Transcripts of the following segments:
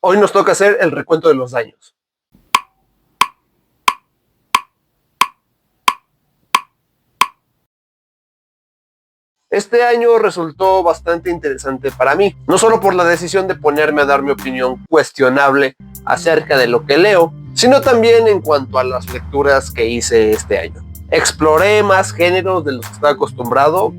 Hoy nos toca hacer el recuento de los daños. Este año resultó bastante interesante para mí, no solo por la decisión de ponerme a dar mi opinión cuestionable acerca de lo que leo, sino también en cuanto a las lecturas que hice este año. Exploré más géneros de los que estaba acostumbrado.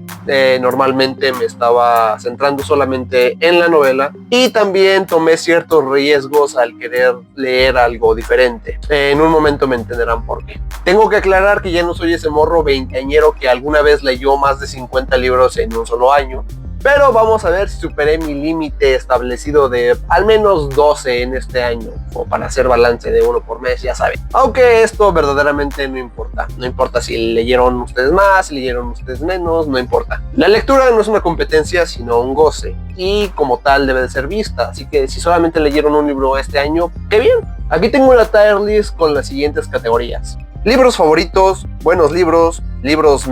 Normalmente me estaba centrando solamente en la novela y también tomé ciertos riesgos al querer leer algo diferente. En un momento me entenderán por qué. Tengo que aclarar que ya no soy ese morro veinteañero que alguna vez leyó más de 50 libros en un solo año. Pero vamos a ver si superé mi límite establecido de al menos 12 en este año, o para hacer balance de uno por mes, ya saben. Aunque esto verdaderamente no importa. No importa si leyeron ustedes más, si leyeron ustedes menos, no importa. La lectura no es una competencia, sino un goce. Y como tal debe de ser vista. Así que si solamente leyeron un libro este año, ¡qué bien! Aquí tengo una tier list con las siguientes categorías: libros favoritos, buenos libros, libros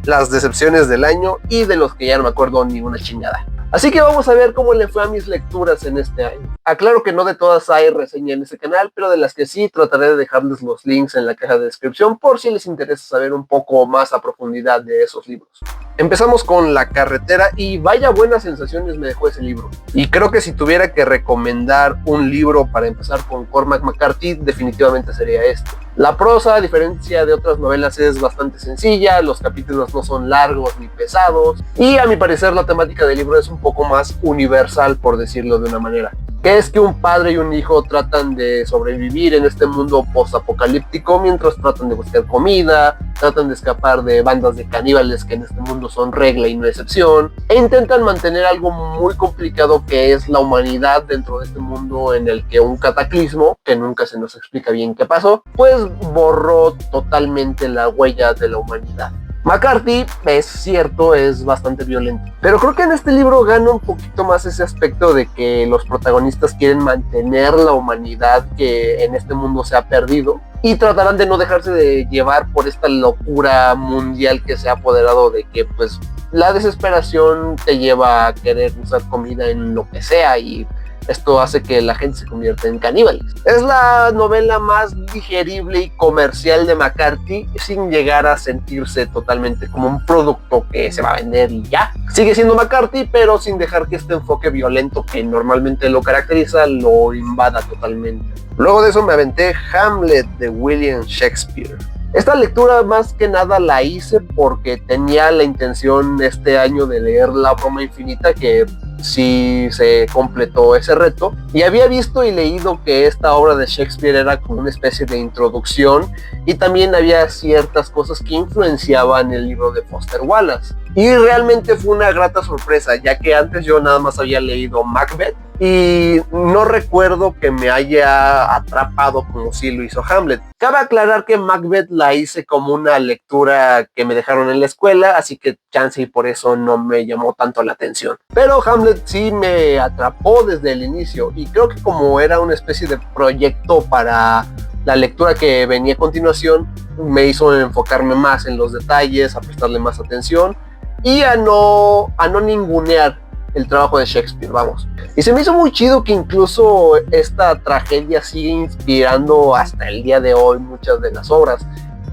las decepciones del año y de los que ya no me acuerdo ni una chingada. Así que vamos a ver cómo le fue a mis lecturas en este año. Aclaro que no de todas hay reseña en este canal, pero de las que sí trataré de dejarles los links en la caja de descripción por si les interesa saber un poco más a profundidad de esos libros. Empezamos con La carretera y vaya buenas sensaciones me dejó ese libro. Y creo que si tuviera que recomendar un libro para empezar con Cormac McCarthy, definitivamente sería este. La prosa, a diferencia de otras novelas, es bastante sencilla, los capítulos no son largos ni pesados, y a mi parecer la temática del libro es un poco más universal, por decirlo de una manera. Que es que un padre y un hijo tratan de sobrevivir en este mundo post-apocalíptico mientras tratan de buscar comida, tratan de escapar de bandas de caníbales que en este mundo son regla y no excepción, e intentan mantener algo muy complicado que es la humanidad dentro de este mundo en el que un cataclismo, que nunca se nos explica bien qué pasó, pues borró totalmente la huella de la humanidad. McCarthy, es cierto, es bastante violento, pero creo que en este libro gana un poquito más ese aspecto de que los protagonistas quieren mantener la humanidad que en este mundo se ha perdido y tratarán de no dejarse de llevar por esta locura mundial que se ha apoderado de que pues la desesperación te lleva a querer usar comida en lo que sea y esto hace que la gente se convierta en caníbales. Es la novela más digerible y comercial de McCarthy sin llegar a sentirse totalmente como un producto que se va a vender y ya. Sigue siendo McCarthy, pero sin dejar que este enfoque violento que normalmente lo caracteriza lo invada totalmente. Luego de eso me aventé Hamlet de William Shakespeare. Esta lectura más que nada la hice porque tenía la intención este año de leer La broma infinita, que sí se completó ese reto, y había visto y leído que esta obra de Shakespeare era como una especie de introducción y también había ciertas cosas que influenciaban el libro de Foster Wallace, y realmente fue una grata sorpresa, ya que antes yo nada más había leído Macbeth y no recuerdo que me haya atrapado como sí lo hizo Hamlet. Cabe aclarar que Macbeth la hice como una lectura que me dejaron en la escuela, así que chance y por eso no me llamó tanto la atención. Pero Hamlet sí me atrapó desde el inicio y creo que como era una especie de proyecto para la lectura que venía a continuación, me hizo enfocarme más en los detalles, a prestarle más atención y a no ningunear el trabajo de Shakespeare, vamos. Y se me hizo muy chido que incluso esta tragedia sigue inspirando hasta el día de hoy muchas de las obras.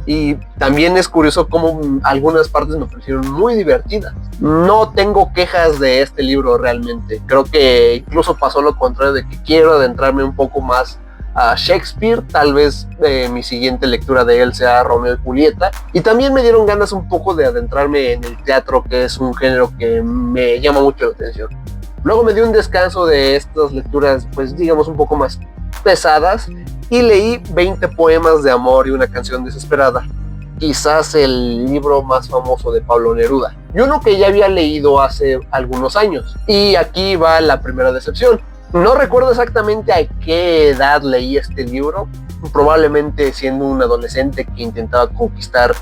Y también es curioso cómo algunas partes me parecieron muy divertidas. No tengo quejas de este libro realmente. Creo que incluso pasó lo contrario, de que quiero adentrarme un poco más a Shakespeare. Tal vez mi siguiente lectura de él sea Romeo y Julieta. Y también me dieron ganas un poco de adentrarme en el teatro, que es un género que me llama mucho la atención. Luego me di un descanso de estas lecturas, pues digamos un poco más pesadas, y leí 20 poemas de amor y una canción desesperada. Quizás el libro más famoso de Pablo Neruda. Y uno que ya había leído hace algunos años. Y aquí va la primera decepción. No recuerdo exactamente a qué edad leí este libro. Probablemente siendo un adolescente que intentaba conquistar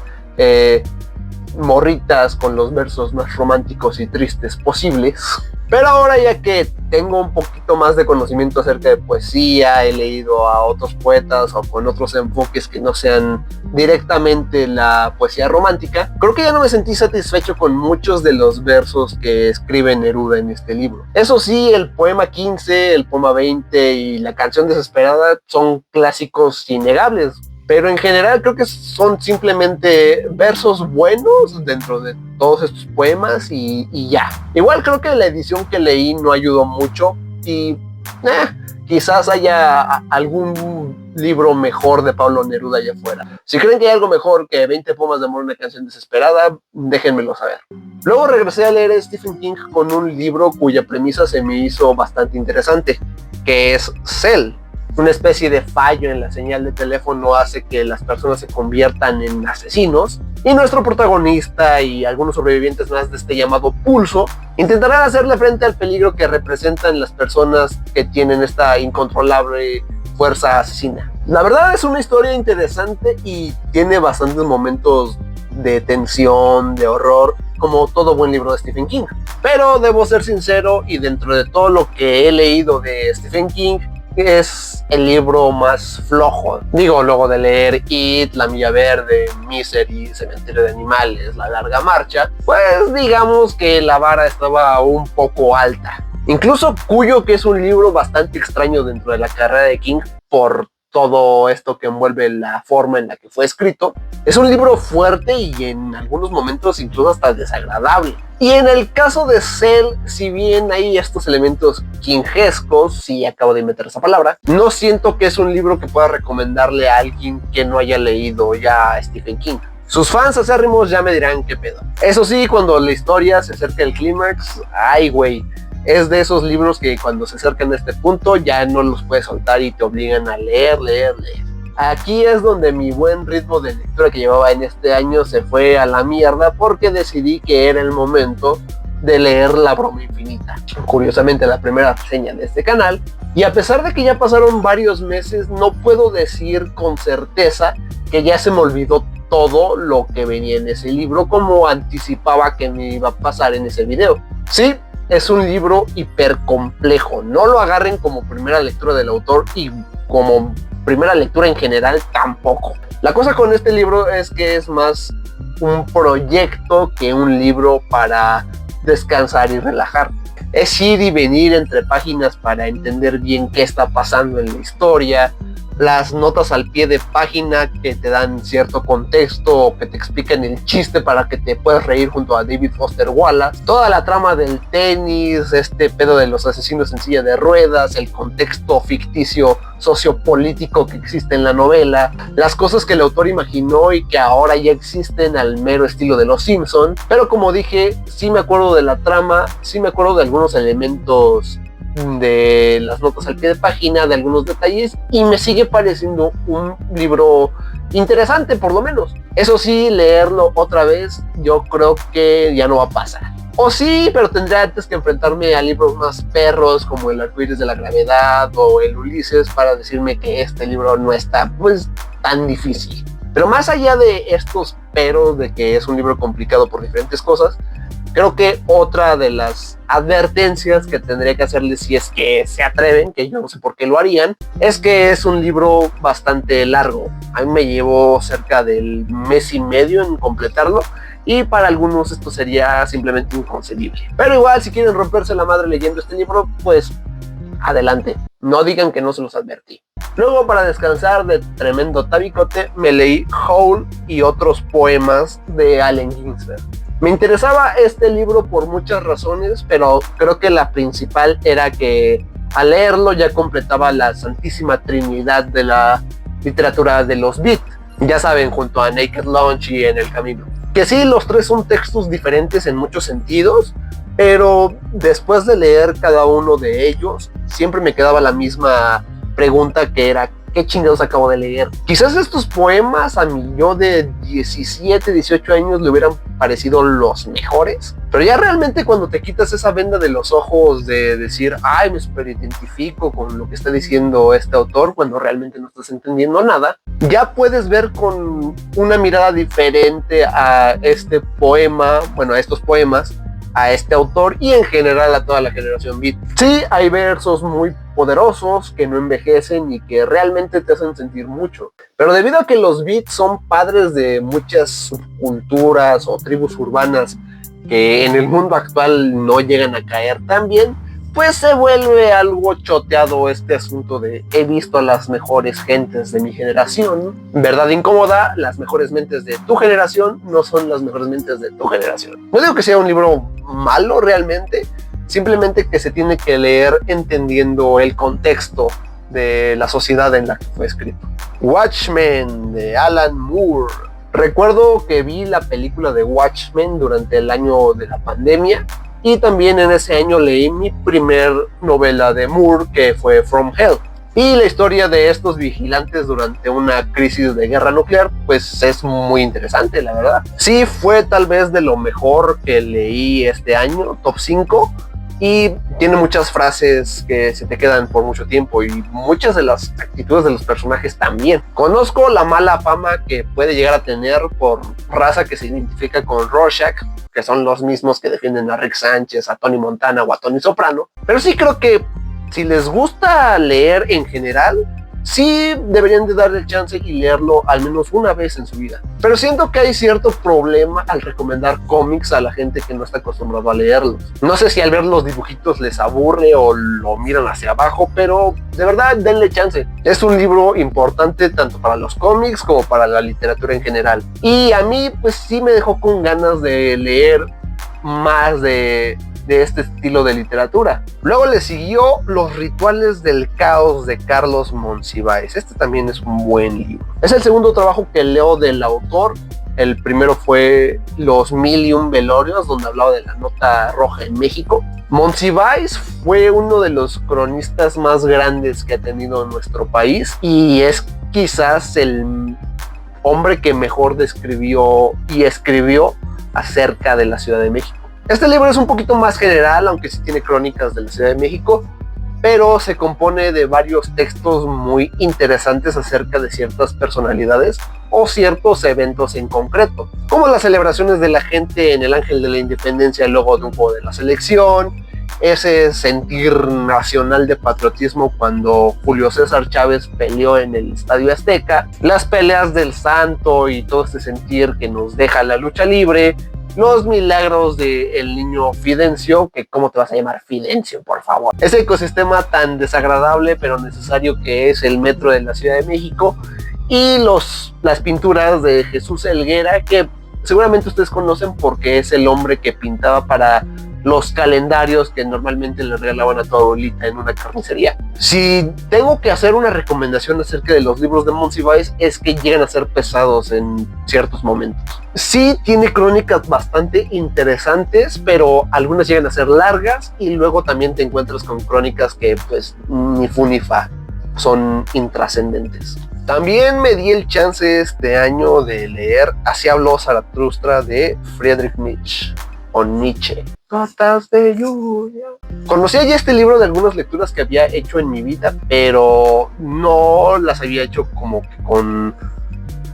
morritas con los versos más románticos y tristes posibles. Pero ahora, ya que tengo un poquito más de conocimiento acerca de poesía, he leído a otros poetas o con otros enfoques que no sean directamente la poesía romántica, creo que ya no me sentí satisfecho con muchos de los versos que escribe Neruda en este libro. Eso sí, el poema 15, el poema 20 y la canción desesperada son clásicos innegables, pero en general creo que son simplemente versos buenos dentro de todos estos poemas y ya. Igual creo que la edición que leí no ayudó mucho y quizás haya algún libro mejor de Pablo Neruda allá afuera. Si creen que hay algo mejor que 20 poemas de amor, una canción desesperada, déjenmelo saber. Luego regresé a leer a Stephen King con un libro cuya premisa se me hizo bastante interesante, que es Cell. Una especie de fallo en la señal de teléfono hace que las personas se conviertan en asesinos y nuestro protagonista y algunos sobrevivientes más de este llamado pulso intentarán hacerle frente al peligro que representan las personas que tienen esta incontrolable fuerza asesina. La verdad es una historia interesante y tiene bastantes momentos de tensión, de horror, como todo buen libro de Stephen King. Pero debo ser sincero, y dentro de todo lo que he leído de Stephen King, es el libro más flojo. Digo, luego de leer It, La Milla Verde, Misery, Cementerio de Animales, La Larga Marcha, pues digamos que la vara estaba un poco alta. Incluso Cuyo, que es un libro bastante extraño dentro de la carrera de King por todo esto que envuelve la forma en la que fue escrito, es un libro fuerte y en algunos momentos incluso hasta desagradable. Y en el caso de Cell, si bien hay estos elementos kingescos, si acabo de inventar esa palabra, no siento que es un libro que pueda recomendarle a alguien que no haya leído ya a Stephen King. Sus fans acérrimos ya me dirán qué pedo. Eso sí, cuando la historia se acerca al clímax, ay güey, es de esos libros que cuando se acercan a este punto ya no los puedes soltar y te obligan a leer. Aquí es donde mi buen ritmo de lectura que llevaba en este año se fue a la mierda porque decidí que era el momento de leer La Broma Infinita. Curiosamente, la primera reseña de este canal. Y a pesar de que ya pasaron varios meses, no puedo decir con certeza que ya se me olvidó todo lo que venía en ese libro, como anticipaba que me iba a pasar en ese video. Sí, es un libro hiper complejo. No lo agarren como primera lectura del autor y como primera lectura en general tampoco. La cosa con este libro es que es más un proyecto que un libro para descansar y relajar. Es ir y venir entre páginas para entender bien qué está pasando en la historia, las notas al pie de página que te dan cierto contexto o que te explican el chiste para que te puedas reír junto a David Foster Wallace, toda la trama del tenis, este pedo de los asesinos en silla de ruedas, el contexto ficticio sociopolítico que existe en la novela, las cosas que el autor imaginó y que ahora ya existen al mero estilo de Los Simpson. Pero como dije, sí me acuerdo de la trama, sí me acuerdo de algunos elementos de las notas al pie de página, de algunos detalles, y me sigue pareciendo un libro interesante, por lo menos. Eso sí, leerlo otra vez yo creo que ya no va a pasar. O sí, pero tendré antes que enfrentarme a libros más perros como El Arcoíris de la Gravedad o El Ulises para decirme que este libro no está pues tan difícil. Pero más allá de estos peros de que es un libro complicado por diferentes cosas, creo que otra de las advertencias que tendría que hacerles, si es que se atreven, que yo no sé por qué lo harían, es que es un libro bastante largo. A mí me llevó cerca del mes y medio en completarlo, y para algunos esto sería simplemente inconcebible. Pero igual, si quieren romperse la madre leyendo este libro, pues adelante, no digan que no se los advertí. Luego, para descansar de tremendo tabicote, me leí Howl y otros poemas de Allen Ginsberg. Me interesaba este libro por muchas razones, pero creo que la principal era que al leerlo ya completaba la santísima trinidad de la literatura de los beat. Ya saben, junto a Naked Lunch y En el Camino. Que sí, los tres son textos diferentes en muchos sentidos, pero después de leer cada uno de ellos, siempre me quedaba la misma pregunta, que era: ¿qué chingados acabo de leer? Quizás estos poemas a mi yo de 17, 18 años le hubieran parecido los mejores, pero ya realmente cuando te quitas esa venda de los ojos de decir, ay, me super identifico con lo que está diciendo este autor, cuando realmente no estás entendiendo nada, ya puedes ver con una mirada diferente a este poema, bueno, a estos poemas, a este autor y en general a toda la generación beat. Sí, hay versos muy poderosos que no envejecen y que realmente te hacen sentir mucho, pero debido a que los beats son padres de muchas subculturas o tribus urbanas que en el mundo actual no llegan a caer tan bien, pues se vuelve algo choteado este asunto de he visto a las mejores gentes de mi generación. Verdad incómoda, las mejores mentes de tu generación no son las mejores mentes de tu generación. No digo que sea un libro malo realmente, simplemente que se tiene que leer entendiendo el contexto de la sociedad en la que fue escrito. Watchmen de Alan Moore. Recuerdo que vi la película de Watchmen durante el año de la pandemia y también en ese año leí mi primer novela de Moore, que fue From Hell. Y la historia de estos vigilantes durante una crisis de guerra nuclear pues es muy interesante, la verdad. Sí, fue tal vez de lo mejor que leí este año, top 5. Y tiene muchas frases que se te quedan por mucho tiempo y muchas de las actitudes de los personajes también. Conozco la mala fama que puede llegar a tener por raza que se identifica con Rorschach, que son los mismos que defienden a Rick Sánchez, a Tony Montana o a Tony Soprano. Pero sí creo que si les gusta leer en general, sí deberían de darle el chance y leerlo al menos una vez en su vida. Pero siento que hay cierto problema al recomendar cómics a la gente que no está acostumbrado a leerlos. No sé si al ver los dibujitos les aburre o lo miran hacia abajo, pero de verdad denle chance. Es un libro importante tanto para los cómics como para la literatura en general. Y a mí pues sí me dejó con ganas de leer más de este estilo de literatura. Luego le siguió Los rituales del caos de Carlos Monsiváis. Este también es un buen libro. Es el segundo trabajo que leo del autor. El primero fue Los 1001 velorios, donde hablaba de la nota roja en México. Monsiváis fue uno de los cronistas más grandes que ha tenido nuestro país y es quizás el hombre que mejor describió y escribió acerca de la Ciudad de México. Este libro es un poquito más general, aunque sí tiene crónicas de la Ciudad de México, pero se compone de varios textos muy interesantes acerca de ciertas personalidades o ciertos eventos en concreto, como las celebraciones de la gente en el Ángel de la Independencia luego de un juego de la selección, ese sentir nacional de patriotismo cuando Julio César Chávez peleó en el Estadio Azteca, las peleas del Santo y todo este sentir que nos deja la lucha libre, los milagros del niño Fidencio, que cómo te vas a llamar Fidencio, por favor. Ese ecosistema tan desagradable pero necesario que es el metro de la Ciudad de México y las pinturas de Jesús Helguera, que seguramente ustedes conocen porque es el hombre que pintaba para los calendarios que normalmente le regalaban a tu abuelita en una carnicería. Si tengo que hacer una recomendación acerca de los libros de Monsiváis, es que llegan a ser pesados en ciertos momentos. Sí tiene crónicas bastante interesantes, pero algunas llegan a ser largas y luego también te encuentras con crónicas que pues ni fu ni fa, son intrascendentes. También me di el chance este año de leer Así habló Zaratustra de Friedrich Nietzsche o Nietzsche. Gotas de lluvia. Conocía ya este libro de algunas lecturas que había hecho en mi vida, pero no las había hecho como que con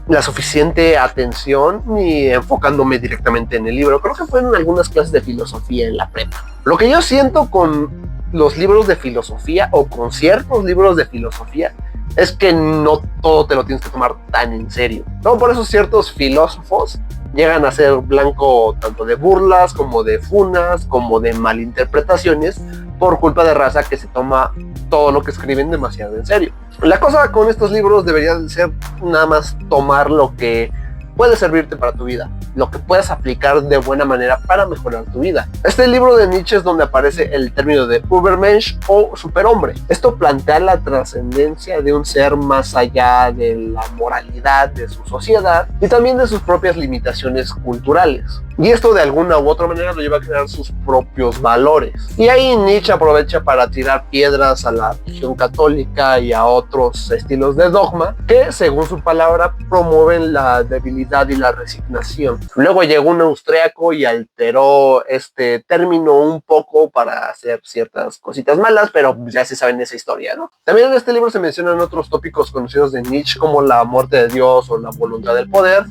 la suficiente atención ni enfocándome directamente en el libro. Creo que fueron algunas clases de filosofía en la prepa. Lo que yo siento con los libros de filosofía o con ciertos libros de filosofía es que no todo te lo tienes que tomar tan en serio. No, por eso ciertos filósofos llegan a ser blanco tanto de burlas como de funas, como de malinterpretaciones por culpa de raza que se toma todo lo que escriben demasiado en serio. La cosa con estos libros debería ser nada más tomar lo que puede servirte para tu vida, lo que puedas aplicar de buena manera para mejorar tu vida. Este libro de Nietzsche es donde aparece el término de Übermensch o superhombre. Esto plantea la trascendencia de un ser más allá de la moralidad de su sociedad y también de sus propias limitaciones culturales. Y esto de alguna u otra manera lo lleva a crear sus propios valores. Y ahí Nietzsche aprovecha para tirar piedras a la religión católica y a otros estilos de dogma que, según su palabra, promueven la debilidad y la resignación. Luego llegó un austriaco y alteró este término un poco para hacer ciertas cositas malas, pero ya se saben esa historia, ¿no? También en este libro se mencionan otros tópicos conocidos de Nietzsche como la muerte de Dios o la voluntad del poder,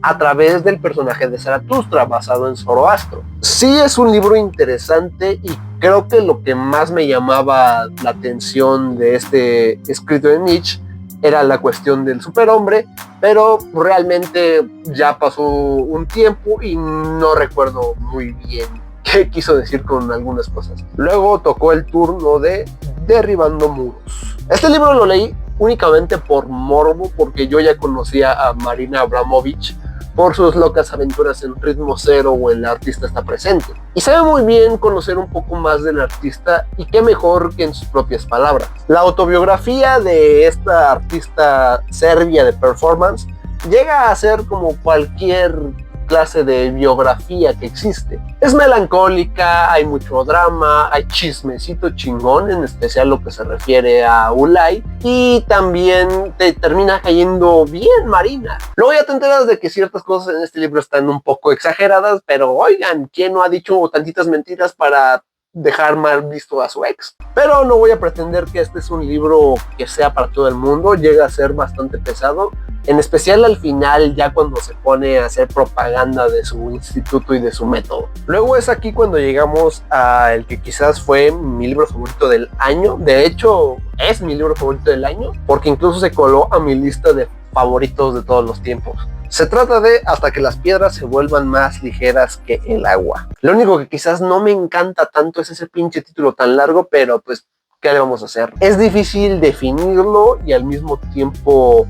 a través del personaje de Zaratustra, basado en Zoroastro. Sí es un libro interesante y creo que lo que más me llamaba la atención de este escrito de Nietzsche era la cuestión del superhombre, pero realmente ya pasó un tiempo y no recuerdo muy bien qué quiso decir con algunas cosas. Luego tocó el turno de Derribando Muros. Este libro lo leí únicamente por morbo, porque yo ya conocía a Marina Abramovich por sus locas aventuras en Ritmo Cero o El artista está presente. Y sabe muy bien conocer un poco más del artista, y qué mejor que en sus propias palabras. La autobiografía de esta artista serbia de performance llega a ser como cualquier clase de biografía que existe. Es melancólica, hay mucho drama, hay chismecito chingón, en especial lo que se refiere a Ulay, y también te termina cayendo bien Marina. Luego ya te enteras de que ciertas cosas en este libro están un poco exageradas, pero oigan, ¿quién no ha dicho tantitas mentiras para dejar mal visto a su ex? Pero no voy a pretender que este es un libro que sea para todo el mundo. Llega a ser bastante pesado, en especial al final, ya cuando se pone a hacer propaganda de su instituto y de su método. Luego es aquí cuando llegamos a el que quizás fue mi libro favorito del año. De hecho, es mi libro favorito del año, porque incluso se coló a mi lista de favoritos de todos los tiempos. Se trata de Hasta que las piedras se vuelvan más ligeras que el agua. Lo único que quizás no me encanta tanto es ese pinche título tan largo, pero pues, ¿qué le vamos a hacer? Es difícil definirlo y al mismo tiempo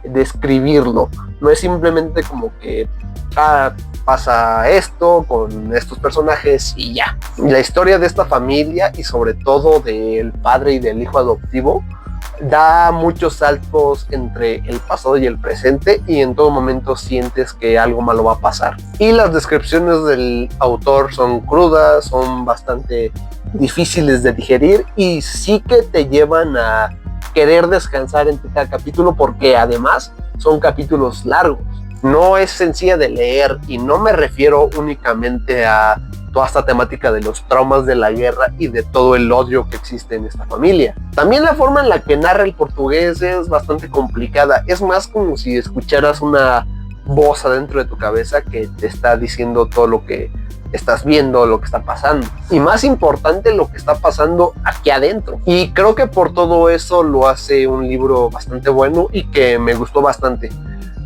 describirlo. No es simplemente como que pasa esto con estos personajes y ya. La historia de esta familia, y sobre todo del padre y del hijo adoptivo, da muchos saltos entre el pasado y el presente, y en todo momento sientes que algo malo va a pasar. Y las descripciones del autor son crudas, son bastante difíciles de digerir, y sí que te llevan a querer descansar entre cada capítulo, porque además son capítulos largos. No es sencilla de leer, y no me refiero únicamente a toda esta temática de los traumas de la guerra y de todo el odio que existe en esta familia. También la forma en la que narra el portugués es bastante complicada. Es más como si escucharas una voz adentro de tu cabeza que te está diciendo todo lo que estás viendo, lo que está pasando, y más importante, lo que está pasando aquí adentro. Y creo que por todo eso lo hace un libro bastante bueno y que me gustó bastante.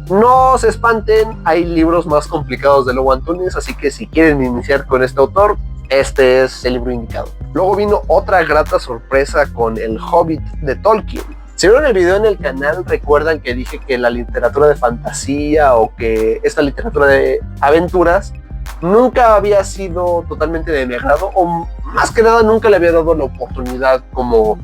No se espanten, hay libros más complicados de Lobo Antunes, así que si quieren iniciar con este autor, este es el libro indicado. Luego vino otra grata sorpresa con El Hobbit de Tolkien. Si vieron el video en el canal, recuerdan que dije que la literatura de fantasía, o que esta literatura de aventuras, nunca había sido totalmente de mi agrado, o más que nada nunca le había dado la oportunidad como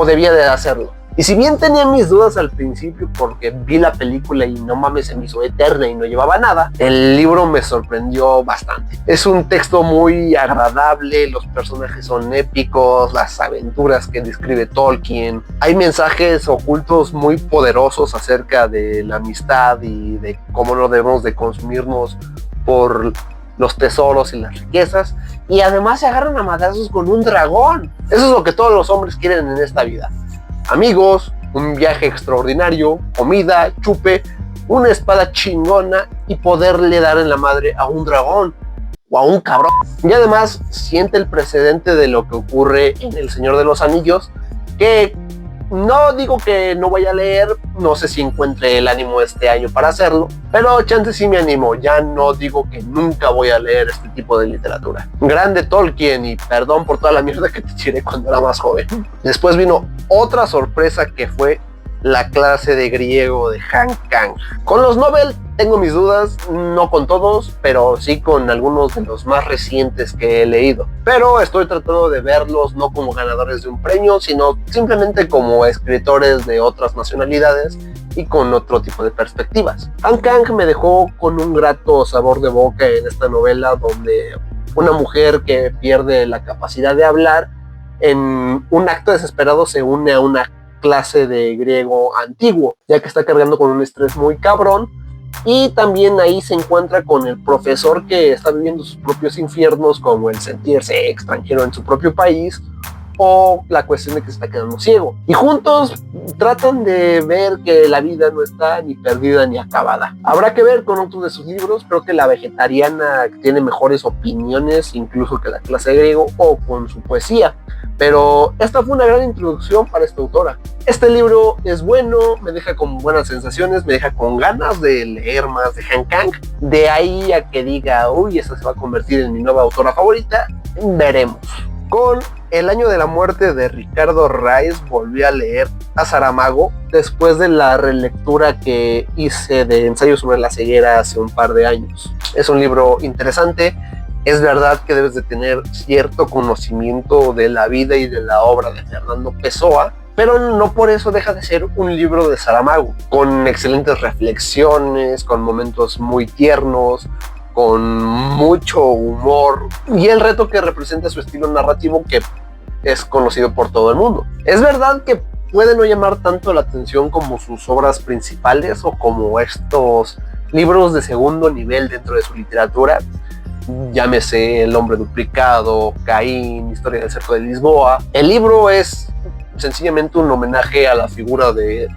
debía de hacerlo. Y si bien tenía mis dudas al principio, porque vi la película y no mames, se me hizo eterna y no llevaba nada, el libro me sorprendió bastante. Es un texto muy agradable, los personajes son épicos, las aventuras que describe Tolkien, hay mensajes ocultos muy poderosos acerca de la amistad y de cómo no debemos de consumirnos por los tesoros y las riquezas, y además se agarran a madrazos con un dragón. Eso es lo que todos los hombres quieren en esta vida: amigos, un viaje extraordinario, comida, chupe, una espada chingona y poderle dar en la madre a un dragón o a un cabrón. Y además siente el precedente de lo que ocurre en El Señor de los Anillos, que no digo que no vaya a leer, no sé si encuentre el ánimo este año para hacerlo, pero chance sí me animo. Ya no digo que nunca voy a leer este tipo de literatura. Grande Tolkien, y perdón por toda la mierda que te tiré cuando era más joven. Después vino otra sorpresa, que fue La clase de griego de Han Kang. Con los Nobel tengo mis dudas, no con todos, pero sí con algunos de los más recientes que he leído. Pero estoy tratando de verlos no como ganadores de un premio, sino simplemente como escritores de otras nacionalidades y con otro tipo de perspectivas. Han Kang me dejó con un grato sabor de boca en esta novela, donde una mujer que pierde la capacidad de hablar, en un acto desesperado se une a una clase de griego antiguo, ya que está cargando con un estrés muy cabrón, y también ahí se encuentra con el profesor que está viviendo sus propios infiernos, como el sentirse extranjero en su propio país, o la cuestión de que se está quedando ciego. Y juntos tratan de ver que la vida no está ni perdida ni acabada. Habrá que ver con otro de sus libros. Creo que La vegetariana tiene mejores opiniones incluso que La clase de griego, o con su poesía. Pero esta fue una gran introducción para esta autora. Este libro es bueno, me deja con buenas sensaciones, me deja con ganas de leer más de Han Kang. De ahí a que diga, uy, esta se va a convertir en mi nueva autora favorita, veremos. Con El año de la muerte de Ricardo Reis volví a leer a Saramago después de la relectura que hice de Ensayo sobre la ceguera hace un par de años. Es un libro interesante. Es verdad que debes de tener cierto conocimiento de la vida y de la obra de Fernando Pessoa, pero no por eso deja de ser un libro de Saramago, con excelentes reflexiones, con momentos muy tiernos, con mucho humor y el reto que representa su estilo narrativo, que es conocido por todo el mundo. Es verdad que puede no llamar tanto la atención como sus obras principales o como estos libros de segundo nivel dentro de su literatura, llámese El hombre duplicado, Caín, Historia del cerco de Lisboa. El libro es sencillamente un homenaje a la figura de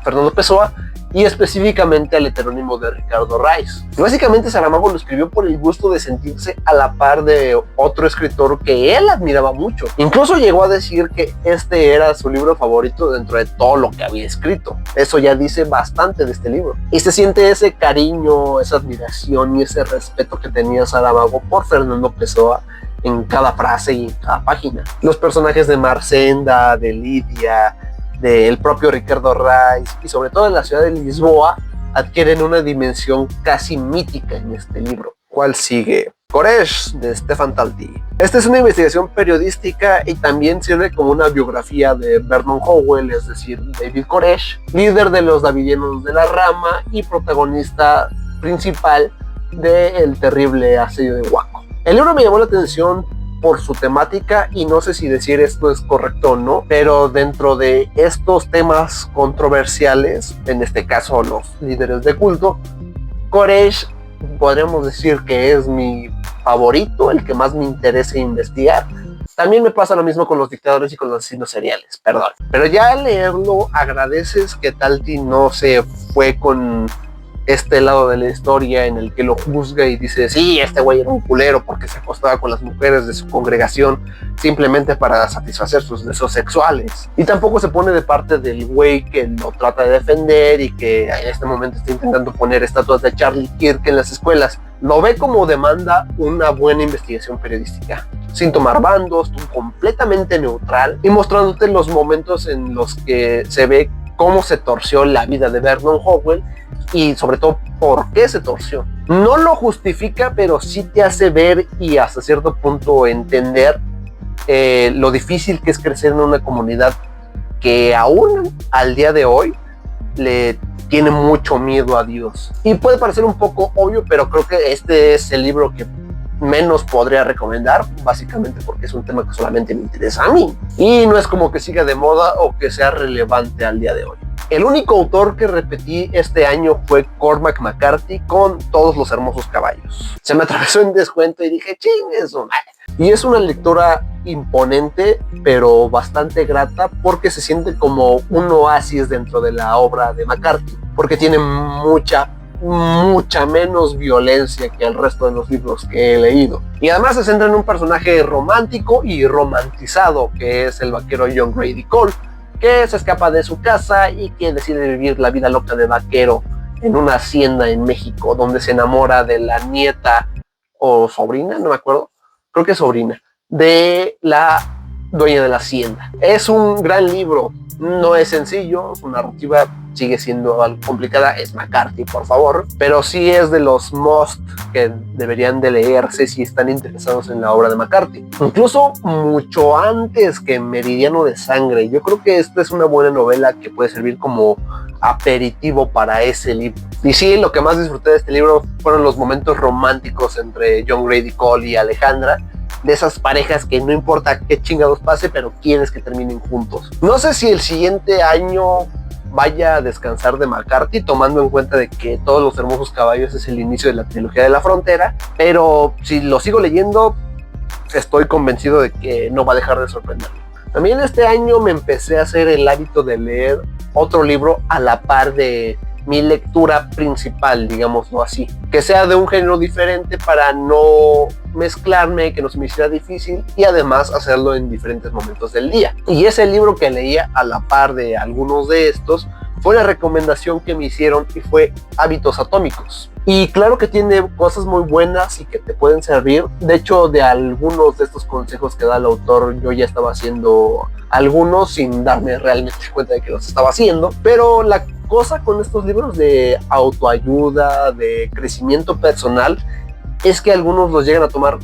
Fernando Pessoa y específicamente al heterónimo de Ricardo Reis. Básicamente Saramago lo escribió por el gusto de sentirse a la par de otro escritor que él admiraba mucho. Incluso llegó a decir que este era su libro favorito dentro de todo lo que había escrito. Eso ya dice bastante de este libro. Y se siente ese cariño, esa admiración y ese respeto que tenía Saramago por Fernando Pessoa en cada frase y en cada página. Los personajes de Marcenda, de Lidia, del propio Ricardo Reis y sobre todo en la ciudad de Lisboa adquieren una dimensión casi mítica en este libro. ¿Cuál sigue? Koresh, de Stefan Talty. Esta es una investigación periodística y también sirve como una biografía de Vernon Howell, es decir, David Koresh, líder de los Davidianos de la Rama y protagonista principal del terrible asedio de Waco. El libro me llamó la atención por su temática y no sé si decir esto es correcto o no, pero dentro de estos temas controversiales, en este caso los líderes de culto, Koresh podríamos decir que es mi favorito, el que más me interesa investigar. También me pasa lo mismo con los dictadores y con los asesinos seriales, perdón. Pero ya al leerlo agradeces que Talty no se fue con este lado de la historia en el que lo juzga y dice, sí, este güey era un culero porque se acostaba con las mujeres de su congregación simplemente para satisfacer sus deseos sexuales. Y tampoco se pone de parte del güey que lo trata de defender y que en este momento está intentando poner estatuas de Charlie Kirk en las escuelas. Lo ve como demanda una buena investigación periodística, sin tomar bandos, completamente neutral y mostrándote los momentos en los que se ve cómo se torció la vida de Vernon Howell y sobre todo por qué se torció. No lo justifica, pero sí te hace ver y hasta cierto punto entender lo difícil que es crecer en una comunidad que aún al día de hoy le tiene mucho miedo a Dios. Y puede parecer un poco obvio, pero creo que este es el libro que menos podría recomendar, básicamente porque es un tema que solamente me interesa a mí y no es como que siga de moda o que sea relevante al día de hoy. El único autor que repetí este año fue Cormac McCarthy con Todos los hermosos caballos. Se me atravesó en descuento y dije, chingue su madre. Y es una lectura imponente, pero bastante grata porque se siente como un oasis dentro de la obra de McCarthy, porque tiene mucha menos violencia que el resto de los libros que he leído. Y además se centra en un personaje romántico y romantizado, que es el vaquero John Grady Cole, que se escapa de su casa y que decide vivir la vida loca de vaquero en una hacienda en México, donde se enamora de la nieta o sobrina, no me acuerdo, creo que es sobrina, de la dueña de la hacienda. Es un gran libro, no es sencillo, su narrativa sigue siendo algo complicada, es McCarthy, por favor, pero sí es de los must que deberían de leerse si están interesados en la obra de McCarthy. Incluso mucho antes que Meridiano de Sangre. Yo creo que esta es una buena novela que puede servir como aperitivo para ese libro. Y sí, lo que más disfruté de este libro fueron los momentos románticos entre John Grady Cole y Alejandra, de esas parejas que no importa qué chingados pase, pero quieres que terminen juntos. No sé si el siguiente año vaya a descansar de McCarthy, tomando en cuenta de que Todos los hermosos caballos es el inicio de la trilogía de la frontera, pero si lo sigo leyendo, estoy convencido de que no va a dejar de sorprenderme. También este año me empecé a hacer el hábito de leer otro libro a la par de mi lectura principal, digámoslo así, que sea de un género diferente para no mezclarme, que no se me hiciera difícil y además hacerlo en diferentes momentos del día. Y ese libro que leía a la par de algunos de estos fue una recomendación que me hicieron y fue Hábitos Atómicos. Y claro que tiene cosas muy buenas y que te pueden servir. De hecho, de algunos de estos consejos que da el autor, yo ya estaba haciendo algunos sin darme realmente cuenta de que los estaba haciendo. Pero la cosa con estos libros de autoayuda, de crecimiento personal, es que algunos los llegan a tomar,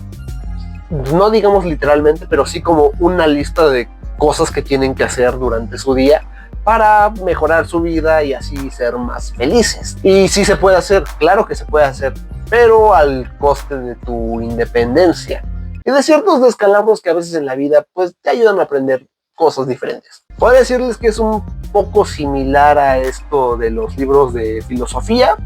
no digamos literalmente, pero sí como una lista de cosas que tienen que hacer durante su día para mejorar su vida y así ser más felices. Y sí se puede hacer, claro que se puede hacer, pero al coste de tu independencia y de ciertos descalabros que a veces en la vida pues te ayudan a aprender cosas diferentes. Puedo decirles que es un poco similar a esto de los libros de filosofía.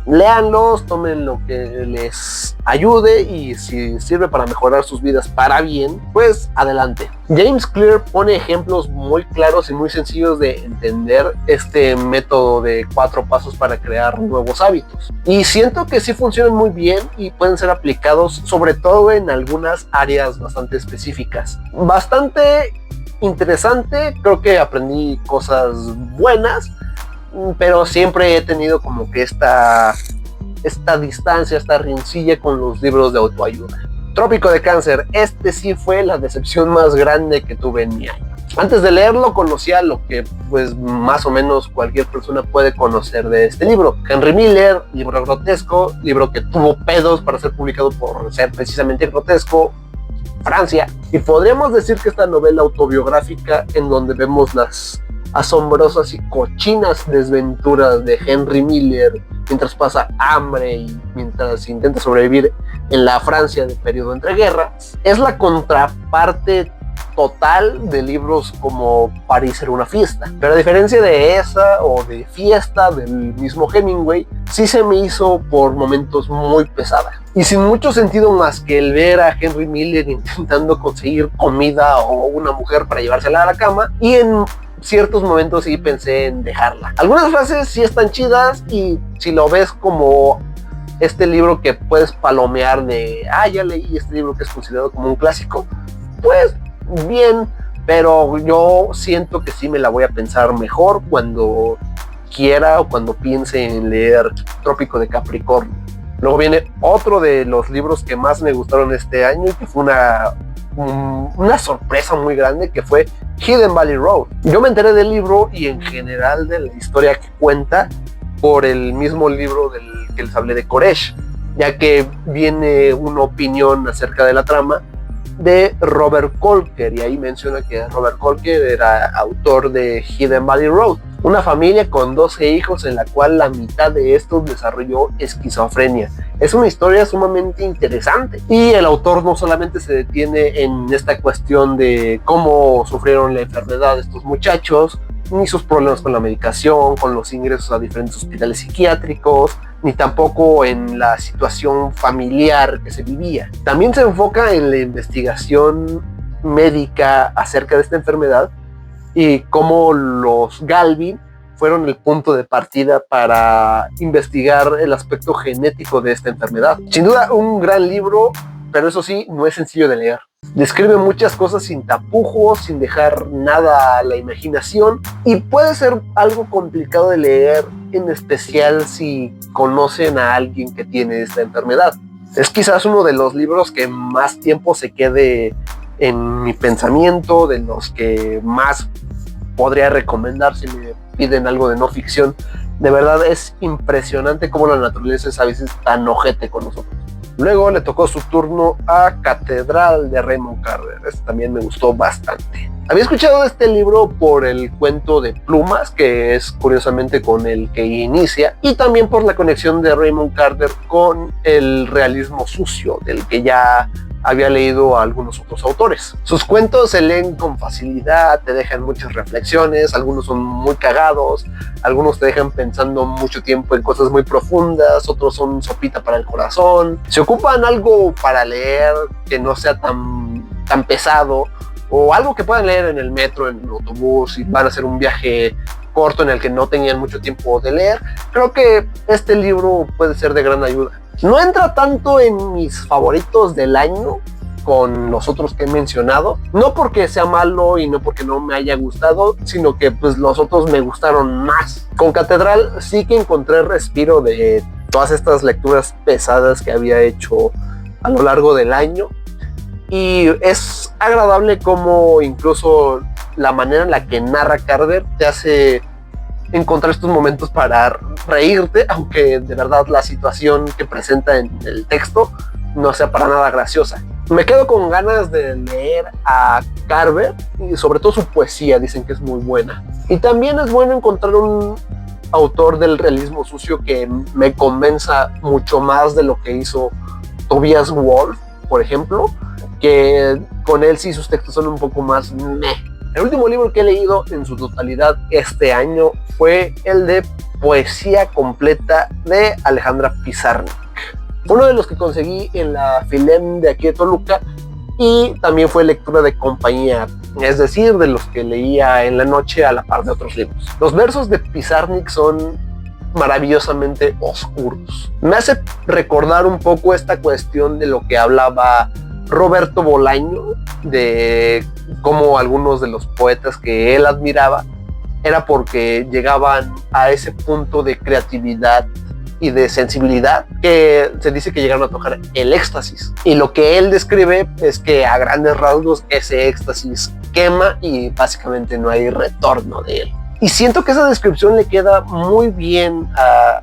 Léanlos, tomen lo que les ayude y si sirve para mejorar sus vidas para bien, pues adelante. James Clear pone ejemplos muy claros y muy sencillos de entender este método de 4 pasos para crear nuevos hábitos. Y siento que sí funcionan muy bien y pueden ser aplicados sobre todo en algunas áreas bastante específicas. Bastante interesante, creo que aprendí cosas buenas, pero siempre he tenido como que esta distancia, esta rencilla con los libros de autoayuda. Trópico de Cáncer, este sí fue la decepción más grande que tuve en mi año. Antes de leerlo conocía lo que pues más o menos cualquier persona puede conocer de este libro. Henry Miller, libro grotesco, libro que tuvo pedos para ser publicado por ser precisamente grotesco, Francia. Y podríamos decir que esta novela autobiográfica en donde vemos las asombrosas y cochinas desventuras de Henry Miller mientras pasa hambre y mientras intenta sobrevivir en la Francia del periodo entre guerras, es la contraparte total de libros como París era una fiesta. Pero a diferencia de esa o de Fiesta del mismo Hemingway, sí se me hizo por momentos muy pesada y sin mucho sentido más que el ver a Henry Miller intentando conseguir comida o una mujer para llevársela a la cama, y en ciertos momentos sí pensé en dejarla. Algunas frases sí están chidas y si lo ves como este libro que puedes palomear de ya leí este libro que es considerado como un clásico, pues bien, pero yo siento que sí me la voy a pensar mejor cuando quiera o cuando piense en leer Trópico de Capricornio. Luego viene otro de los libros que más me gustaron este año y que fue una sorpresa muy grande, que fue Hidden Valley Road. Yo me enteré del libro y en general de la historia que cuenta por el mismo libro del que les hablé de Koresh, ya que viene una opinión acerca de la trama de Robert Colker, y ahí menciona que Robert Colker era autor de Hidden Valley Road, una familia con 12 hijos en la cual la mitad de estos desarrolló esquizofrenia. Es una historia sumamente interesante y el autor no solamente se detiene en esta cuestión de cómo sufrieron la enfermedad de estos muchachos, ni sus problemas con la medicación, con los ingresos a diferentes hospitales psiquiátricos, ni tampoco en la situación familiar que se vivía. También se enfoca en la investigación médica acerca de esta enfermedad y cómo los Galvin fueron el punto de partida para investigar el aspecto genético de esta enfermedad. Sin duda un gran libro, pero eso sí, no es sencillo de leer. Describe muchas cosas sin tapujos, sin dejar nada a la imaginación, y puede ser algo complicado de leer, en especial si conocen a alguien que tiene esta enfermedad. Es quizás uno de los libros que más tiempo se quede en mi pensamiento, de los que más podría recomendar si me piden algo de no ficción. De verdad es impresionante cómo la naturaleza es a veces tan ojete con nosotros. Luego le tocó su turno a Catedral de Raymond Carver. Este también me gustó bastante. Había escuchado de este libro por el cuento de Plumas, que es curiosamente con el que inicia, y también por la conexión de Raymond Carver con el realismo sucio, del que ya había leído a algunos otros autores. Sus cuentos se leen con facilidad, te dejan muchas reflexiones, algunos son muy cagados, algunos te dejan pensando mucho tiempo en cosas muy profundas, otros son sopita para el corazón. Se ocupan algo para leer que no sea tan pesado o algo que puedan leer en el metro, en el autobús, y van a hacer un viaje corto en el que no tenían mucho tiempo de leer, creo que este libro puede ser de gran ayuda. No entra tanto en mis favoritos del año con los otros que he mencionado, no porque sea malo y no porque no me haya gustado, sino que pues los otros me gustaron más. Con Catedral sí que encontré respiro de todas estas lecturas pesadas que había hecho a lo largo del año, y es agradable como incluso la manera en la que narra Carver te hace encontrar estos momentos para reírte, aunque de verdad la situación que presenta en el texto no sea para nada graciosa. Me quedo con ganas de leer a Carver y sobre todo su poesía, dicen que es muy buena. Y también es bueno encontrar un autor del realismo sucio que me convenza mucho más de lo que hizo Tobias Wolff, por ejemplo, que con él sí sus textos son un poco más meh. El último libro que he leído en su totalidad este año fue el de Poesía Completa de Alejandra Pizarnik. Uno de los que conseguí en la Filem de aquí de Toluca, y también fue lectura de compañía, es decir, de los que leía en la noche a la par de otros libros. Los versos de Pizarnik son maravillosamente oscuros. Me hace recordar un poco esta cuestión de lo que hablaba Roberto Bolaño, de cómo algunos de los poetas que él admiraba era porque llegaban a ese punto de creatividad y de sensibilidad que se dice que llegaron a tocar el éxtasis. Y lo que él describe es que a grandes rasgos ese éxtasis quema y básicamente no hay retorno de él. Y siento que esa descripción le queda muy bien a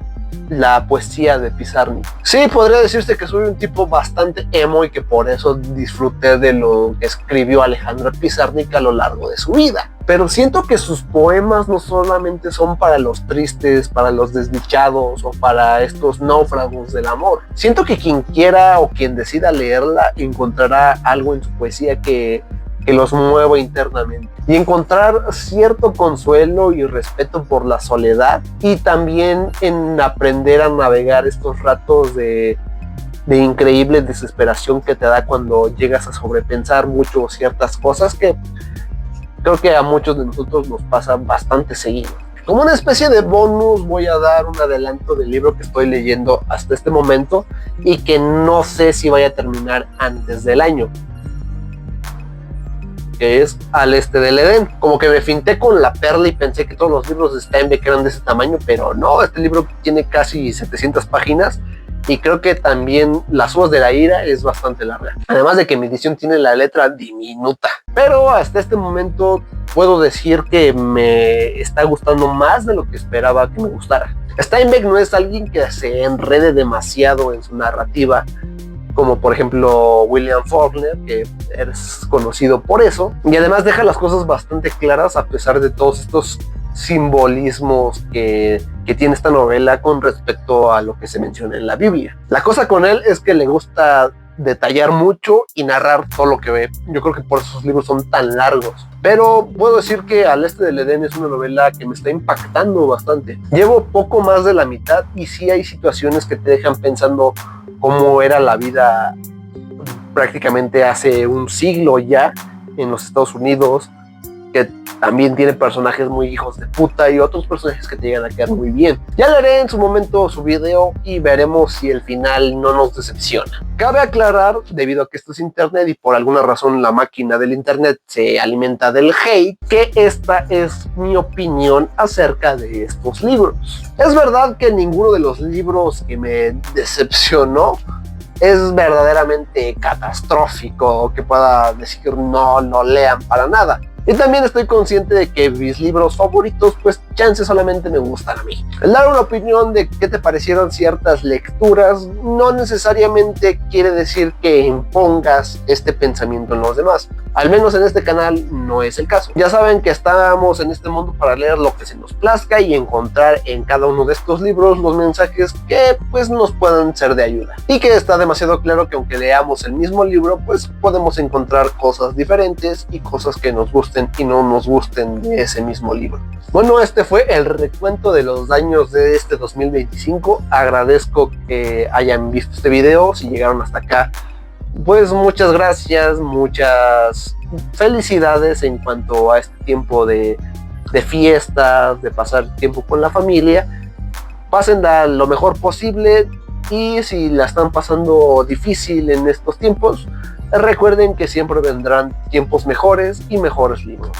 la poesía de Pizarnik. Sí, podría decirse que soy un tipo bastante emo y que por eso disfruté de lo que escribió Alejandra Pizarnik a lo largo de su vida. Pero siento que sus poemas no solamente son para los tristes, para los desdichados o para estos náufragos del amor. Siento que quien quiera o quien decida leerla encontrará algo en su poesía que los mueva internamente, y encontrar cierto consuelo y respeto por la soledad, y también en aprender a navegar estos ratos de increíble desesperación que te da cuando llegas a sobrepensar mucho ciertas cosas que creo que a muchos de nosotros nos pasa bastante seguido. Como una especie de bonus voy a dar un adelanto del libro que estoy leyendo hasta este momento y que no sé si vaya a terminar antes del año, que es Al Este del Edén. Como que me finté con la perla y pensé que todos los libros de Steinbeck eran de ese tamaño, pero no, este libro tiene casi 700 páginas y creo que también Las Uvas de la Ira es bastante larga. Además de que mi edición tiene la letra diminuta. Pero hasta este momento puedo decir que me está gustando más de lo que esperaba que me gustara. Steinbeck no es alguien que se enrede demasiado en su narrativa, como por ejemplo William Faulkner, que es conocido por eso, y además deja las cosas bastante claras a pesar de todos estos simbolismos que tiene esta novela con respecto a lo que se menciona en la Biblia. La cosa con él es que le gusta detallar mucho y narrar todo lo que ve. Yo creo que por eso sus libros son tan largos. Pero puedo decir que Al Este del Edén es una novela que me está impactando bastante. Llevo poco más de la mitad y sí hay situaciones que te dejan pensando cómo era la vida prácticamente hace un siglo ya en los Estados Unidos, que también tiene personajes muy hijos de puta y otros personajes que te llegan a quedar muy bien. Ya le haré en su momento su video y veremos si el final no nos decepciona. Cabe aclarar, debido a que esto es internet y por alguna razón la máquina del internet se alimenta del hate, que esta es mi opinión acerca de estos libros. Es verdad que ninguno de los libros que me decepcionó es verdaderamente catastrófico o que pueda decir no lean para nada. Y también estoy consciente de que mis libros favoritos, pues chance solamente me gustan a mí. El dar una opinión de qué te parecieron ciertas lecturas no necesariamente quiere decir que impongas este pensamiento en los demás. Al menos en este canal no es el caso. Ya saben que estamos en este mundo para leer lo que se nos plazca y encontrar en cada uno de estos libros los mensajes que pues nos puedan ser de ayuda. Y que está demasiado claro que aunque leamos el mismo libro, pues podemos encontrar cosas diferentes y cosas que nos gusten y no nos gusten de ese mismo libro. Bueno, este fue el recuento de los años de este 2025. Agradezco que hayan visto este video. Si llegaron hasta acá, pues muchas gracias, muchas felicidades en cuanto a este tiempo de fiestas, de pasar tiempo con la familia. Pasen lo mejor posible, y si la están pasando difícil en estos tiempos, recuerden que siempre vendrán tiempos mejores y mejores libros.